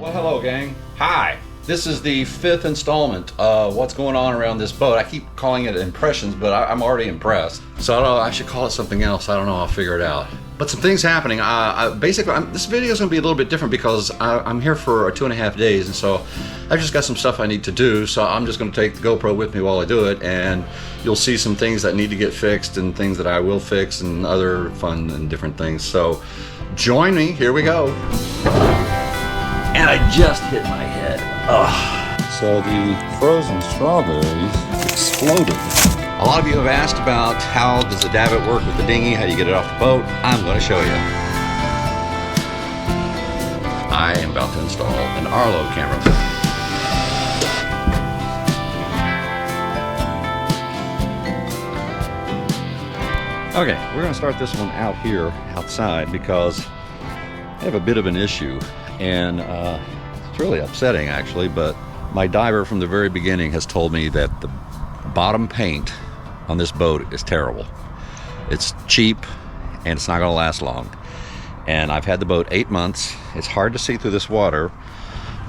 Well, hello, gang. Hi. This is the 5th installment of what's going on around this boat. I keep calling it impressions, but I'm already impressed. So I don't know, I should call it something else. I don't know, I'll figure it out. But some things happening. This video is going to be a little bit different because I'm here for 2.5 days, and so I've just got some stuff I need to do. So I'm just going to take the GoPro with me while I do it, and you'll see some things that need to get fixed and things that I will fix and other fun and different things. So join me, here we go. And I just hit my head. Ugh. So the frozen strawberries exploded. A lot of you have asked about how does the DAVIT work with the dinghy, how do you get it off the boat. I'm going to show you. I am about to install an Arlo camera. Okay, we're going to start this one out here outside because I have a bit of an issue, and it's really upsetting actually, but my diver from the very beginning has told me that the bottom paint on this boat is terrible. It's cheap and it's not going to last long. And I've had the boat 8 months. It's hard to see through this water,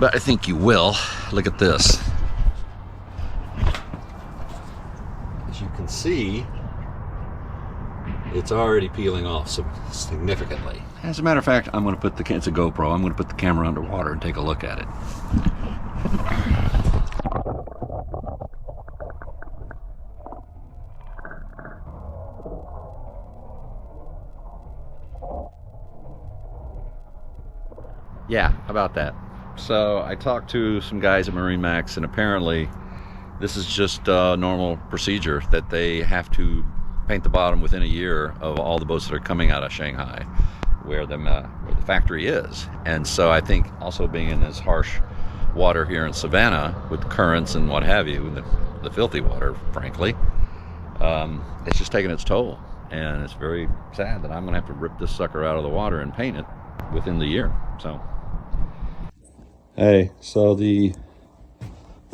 but I think you will. Look at this. As you can see, it's already peeling off significantly. As a matter of fact, I'm going to put it's a GoPro. I'm going to put the camera underwater and take a look at it. Yeah, how about that? So I talked to some guys at Marine Max, and apparently this is just a normal procedure that they have to paint the bottom within a year of all the boats that are coming out of Shanghai, where the factory is. And so I think also being in this harsh water here in Savannah with currents and what have you, the filthy water, frankly, it's just taking its toll. And it's very sad that I'm going to have to rip this sucker out of the water and paint it within the year. So, Hey, so the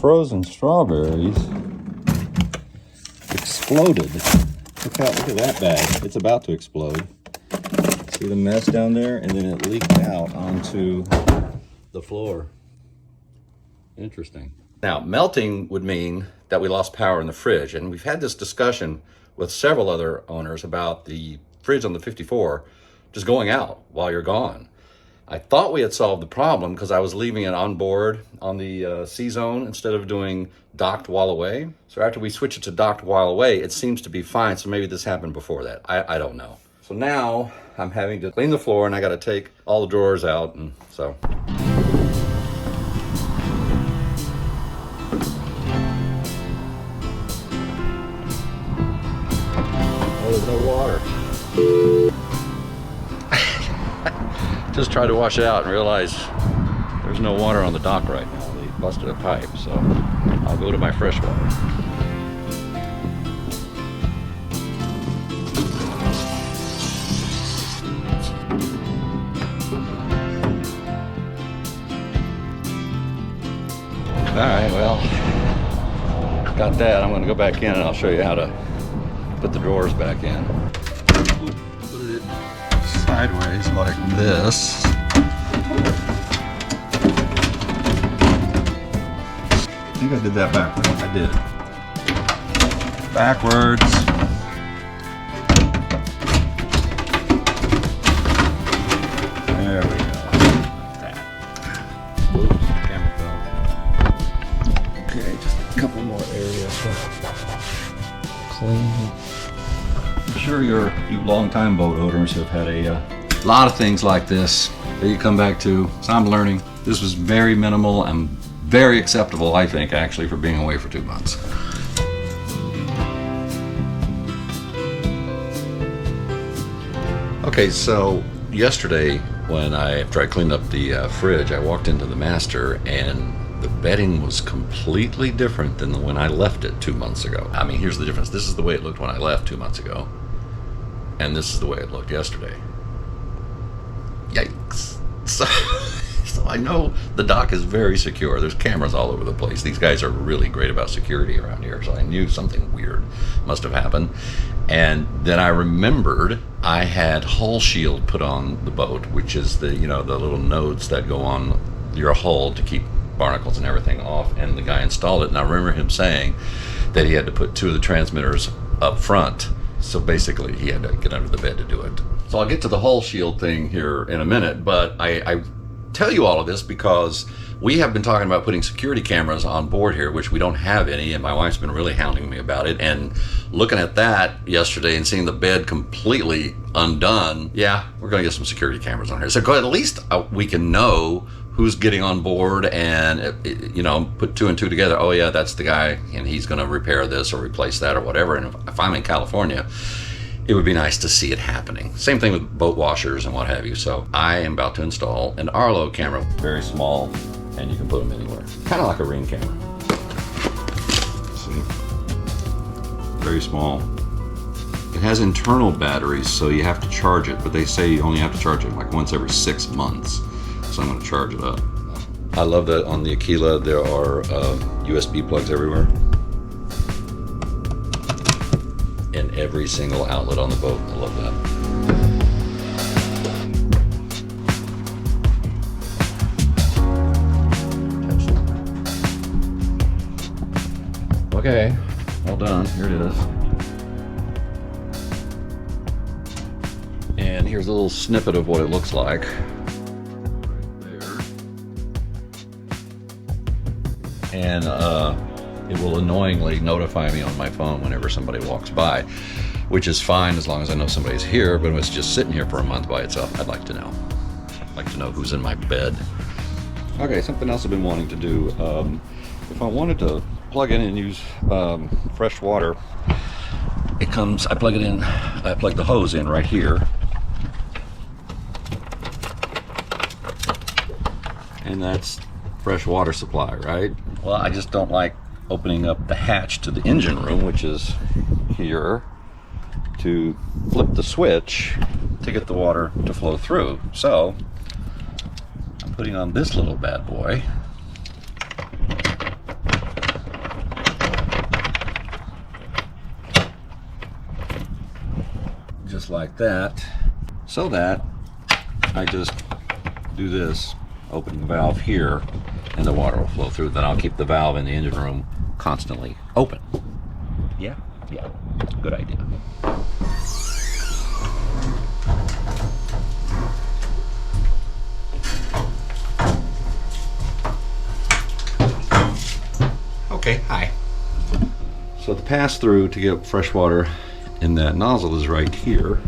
frozen strawberries exploded. Look at that bag. It's about to explode. See the mess down there? And then it leaked out onto the floor. Interesting. Now, melting would mean that we lost power in the fridge, and we've had this discussion with several other owners about the fridge on the 54 just going out while you're gone. I thought we had solved the problem because I was leaving it on board on the C-zone instead of doing docked while away. So after we switch it to docked while away, it seems to be fine. So maybe this happened before that. I don't know. So now I'm having to clean the floor, and I got to take all the drawers out, and so. Oh, there's no water. Just tried to wash it out and realized there's no water on the dock right now. They busted a pipe, so I'll go to my fresh water. Alright, well, got that. I'm going to go back in and I'll show you how to put the drawers back in. Put it sideways like this. I think I did that backwards. I did. Backwards. There we go. Like that. Oops, camera fell. Okay, just a couple more areas to clean. I'm sure you long-time boat owners have had a lot of things like this that you come back to. So I'm learning. This was very minimal and very acceptable, I think, actually, for being away for 2 months. Okay, so yesterday after I cleaned up the fridge, I walked into the master, and the bedding was completely different than when I left it 2 months ago. I mean, here's the difference. This is the way it looked when I left 2 months ago, and this is the way it looked yesterday. Yikes. So I know the dock is very secure. There's cameras all over the place. These guys are really great about security around here, so I knew something weird must have happened. And then I remembered I had hull shield put on the boat, which is the, you know, the little nodes that go on your hull to keep barnacles and everything off, and the guy installed it. And I remember him saying that he had to put 2 of the transmitters up front, so basically he had to get under the bed to do it. So I'll get to the hull shield thing here in a minute, but I tell you all of this because we have been talking about putting security cameras on board here, which we don't have any, and my wife's been really hounding me about it. And looking at that yesterday and seeing the bed completely undone, yeah, we're gonna get some security cameras on here. So at least we can know who's getting on board, and you know, put 2 and 2 together. Oh yeah, that's the guy, and he's gonna repair this or replace that or whatever. And if I'm in California, it would be nice to see it happening. Same thing with boat washers and what have you. So I am about to install an Arlo camera. Very small, and you can put them anywhere. Kind of like a Ring camera. See? Very small. It has internal batteries, so you have to charge it, but they say you only have to charge it like once every 6 months. So I'm gonna charge it up. I love that on the Aquila there are USB plugs everywhere. In every single outlet on the boat. I love that. Okay, all done. Here it is. And here's a little snippet of what it looks like. Right there. And it will annoyingly notify me on my phone whenever somebody walks by, which is fine as long as I know somebody's here. But if it's just sitting here for a month by itself, I'd like to know. I'd like to know who's in my bed. Okay, something else I've been wanting to do. If I wanted to plug in and use fresh water, it comes, I plug the hose in right here. And that's fresh water supply, right? Well, I just don't like opening up the hatch to the engine room, which is here, to flip the switch to get the water to flow through. So I'm putting on this little bad boy. Just like that, so that I just do this, open the valve here, and the water will flow through. Then I'll keep the valve in the engine room constantly open. Yeah, good idea. Okay, hi. So the pass through to get fresh water in that nozzle is right here,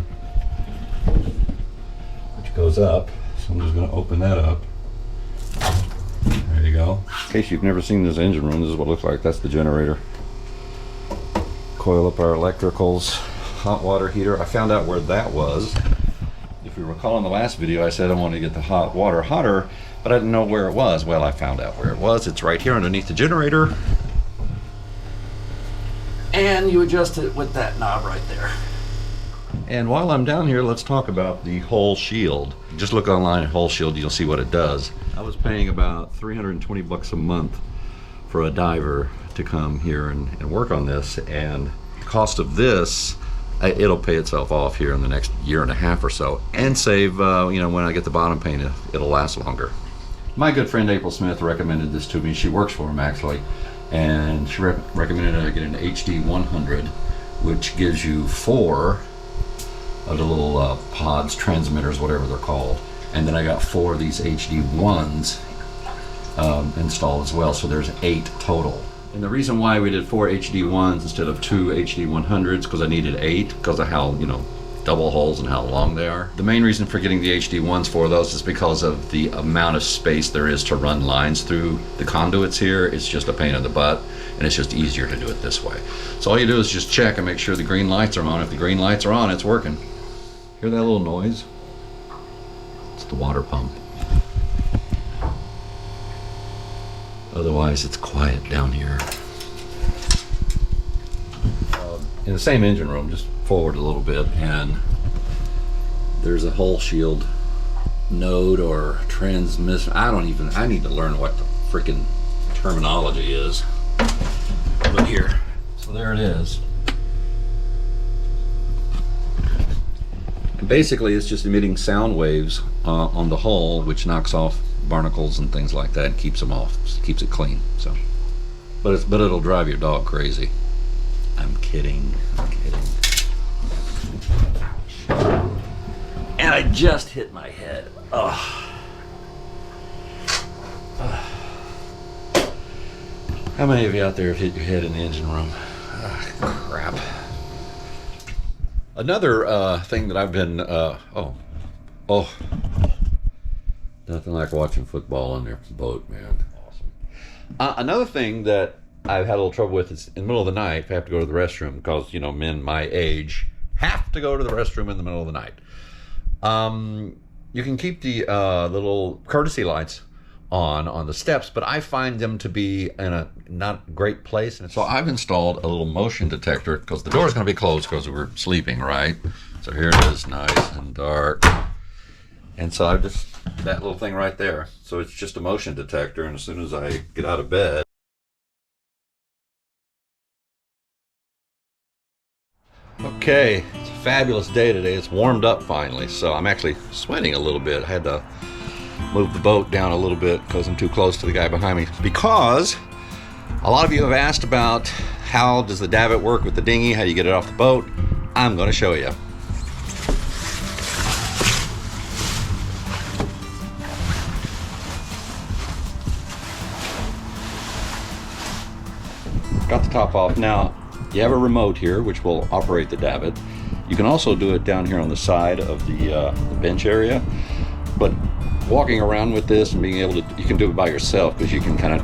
which goes up. So I'm just going to open that up. There you go. In case you've never seen this engine room, this is what it looks like. That's the generator. Coil up our electricals. Hot water heater. I found out where that was. If you recall in the last video, I said I wanted to get the hot water hotter, but I didn't know where it was. Well, I found out where it was. It's right here underneath the generator. And you adjust it with that knob right there. And while I'm down here, let's talk about the hull shield. Just look online at hull shield, you'll see what it does. I was paying about 320 bucks a month for a diver to come here and work on this, and the cost of this, it'll pay itself off here in the next year and a half or so, and save, you know, when I get the bottom painted, it'll last longer. My good friend April Smith recommended this to me. She works for him actually, and she recommended I get an HD 100, which gives you 4 of the little pods, transmitters, whatever they're called. And then I got 4 of these HD 1s installed as well, so there's 8 total. And the reason why we did 4 HD 1s instead of 2 HD 100s, because I needed 8, because of how, you know, double holes and how long they are. The main reason for getting the HD 1s for those is because of the amount of space there is to run lines through the conduits here. It's just a pain in the butt, and it's just easier to do it this way. So all you do is just check and make sure the green lights are on. If the green lights are on, it's working. Hear that little noise? It's the water pump. Otherwise, it's quiet down here. In the same engine room, just forward a little bit, and there's a hull shield node or transmission. I need to learn what the freaking terminology is. But here, so there it is. And basically, it's just emitting sound waves on the hull, which knocks off barnacles and things like that, and keeps them off, keeps it clean. So, but it'll drive your dog crazy. I'm kidding. I'm kidding. And I just hit my head. Ugh. How many of you out there have hit your head in the engine room? Crap. Another thing that I've been, nothing like watching football in their boat, man. Awesome. Another thing that I've had a little trouble with is in the middle of the night, if I have to go to the restroom, because, you know, men my age have to go to the restroom in the middle of the night. You can keep the little courtesy lights on the steps, but I find them to be in a not great place, and so I've installed a little motion detector, because the door's going to be closed because we're sleeping, right? So here it is, nice and dark, and so I just, that little thing right there, so it's just a motion detector, and as soon as I get out of bed. Okay, it's a fabulous day today. It's warmed up finally, so I'm actually sweating a little bit. I had to move the boat down a little bit because I'm too close to the guy behind me, because a lot of you have asked about how does the davit work with the dinghy, how do you get it off the boat. I'm going to show you. Got the top off. Now you have a remote here which will operate the davit. You can also do it down here on the side of the bench area, but walking around with this and being able to, you can do it by yourself because you can kind of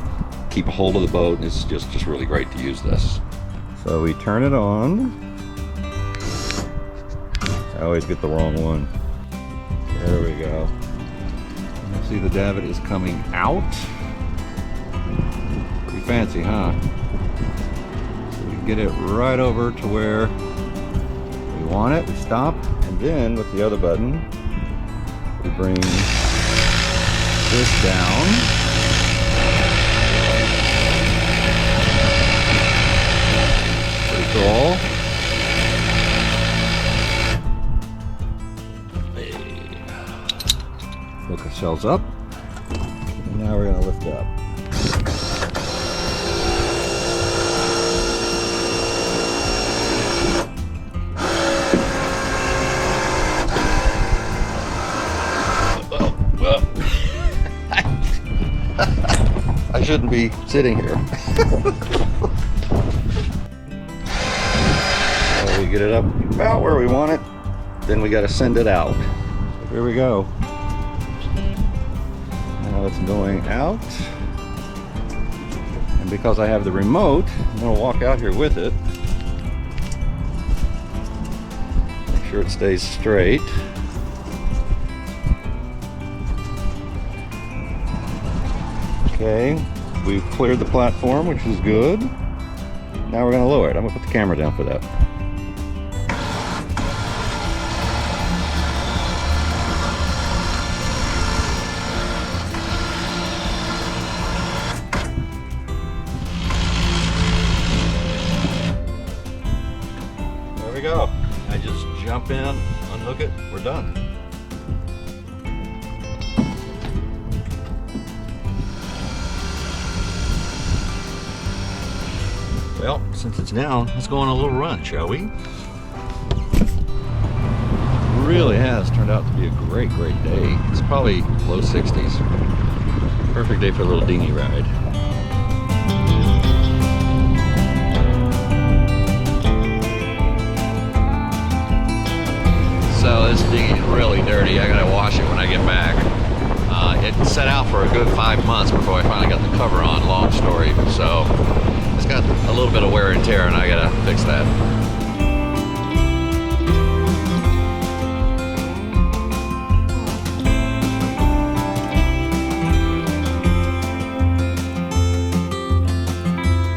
keep a hold of the boat, and it's just really great to use this. So we turn it on. I always get the wrong one. There we go. See, the davit is coming out. Pretty fancy, huh? So we get it right over to where we want it. We stop, and then with the other button, we bring this down. Pretty cool. Hook ourselves up. And now we're going to lift up. I shouldn't be sitting here. So we get it up about where we want it, then we got to send it out. So here we go. Now it's going out, and because I have the remote, I'm going to walk out here with it. Make sure it stays straight. Okay, we've cleared the platform, which is good. Now we're going to lower it. I'm going to put the camera down for that. There we go. I just jump in, unhook it, we're done. Well, since it's down, let's go on a little run, shall we? Really has turned out to be a great day. It's probably low 60s. Perfect day for a little dinghy ride. So this dinghy is really dirty. I gotta wash it when I get back. It set out for a good 5 months before I finally got the cover on, long story. So it's got a little bit of wear and tear, and I gotta fix that.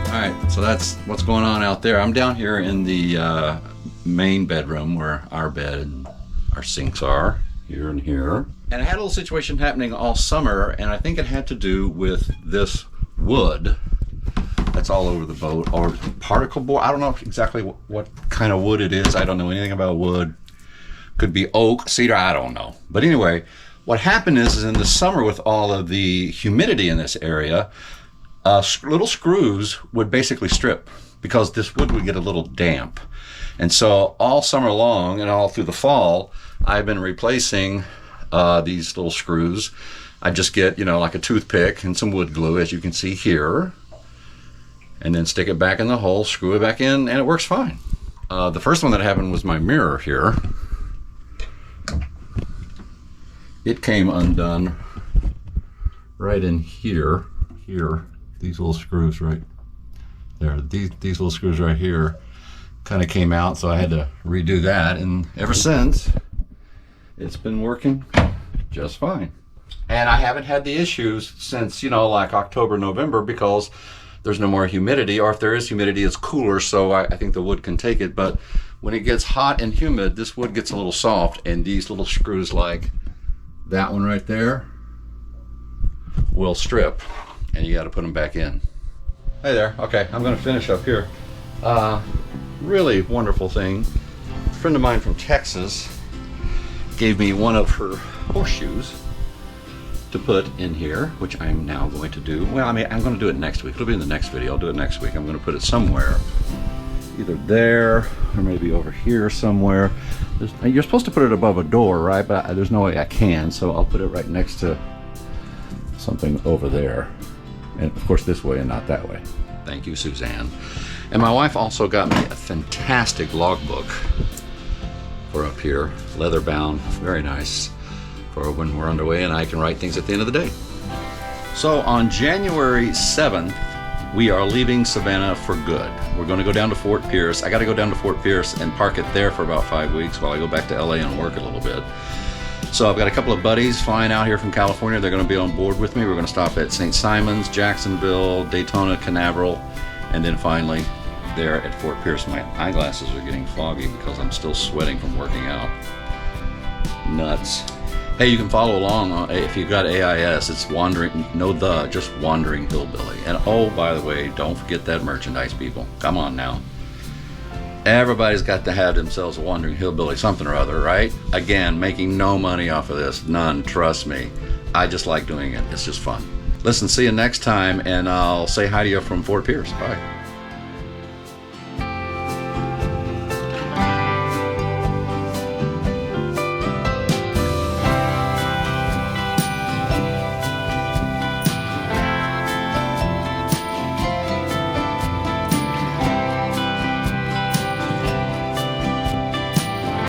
Alright, so that's what's going on out there. I'm down here in the main bedroom where our bed and our sinks are, here and here. And I had a little situation happening all summer, and I think it had to do with this wood that's all over the boat, or particle board. I don't know exactly what kind of wood it is. I don't know anything about wood. Could be oak, cedar, I don't know. But anyway, What happened is in the summer with all of the humidity in this area, little screws would basically strip because this wood would get a little damp. And so all summer long and all through the fall, I've been replacing these little screws. I just get, you know, like a toothpick and some wood glue, as you can see here, and then stick it back in the hole, screw it back in, and it works fine. The first one that happened was my mirror here. It came undone right in here. These little screws right there. These little screws right here kind of came out, so I had to redo that. And ever since, it's been working just fine. And I haven't had the issues since, you know, like October, November, because there's no more humidity, or if there is humidity, it's cooler, so I think the wood can take it. But when it gets hot and humid, this wood gets a little soft, and these little screws like that one right there will strip, and you got to put them back in. Hey there. Okay, I'm going to finish up here. Really wonderful thing. A friend of mine from Texas gave me one of her horseshoes to put in here, which I'm now going to do. Well, I mean, I'm going to do it next week. It'll be in the next video. I'll do it next week. I'm going to put it somewhere, either there or maybe over here somewhere. You're supposed to put it above a door, right? But there's no way I can, so I'll put it right next to something over there. And of course this way and not that way. Thank you, Suzanne. And my wife also got me a fantastic logbook for up here, leather bound, very nice, for when we're underway and I can write things at the end of the day. So on January 7th, we are leaving Savannah for good. We're going to go down to Fort Pierce. I got to go down to Fort Pierce and park it there for about 5 weeks while I go back to LA and work a little bit. So I've got a couple of buddies flying out here from California. They're going to be on board with me. We're going to stop at St. Simons, Jacksonville, Daytona, Canaveral, and then finally there at Fort Pierce. My eyeglasses are getting foggy because I'm still sweating from working out. Nuts. Hey, you can follow along if you've got AIS. It's just Wandering Hillbilly. And oh, by the way, don't forget that merchandise, people. Come on now. Everybody's got to have themselves a Wandering Hillbilly something or other, right? Again, making no money off of this. None, trust me. I just like doing it. It's just fun. Listen, see you next time, and I'll say hi to you from Fort Pierce. Bye.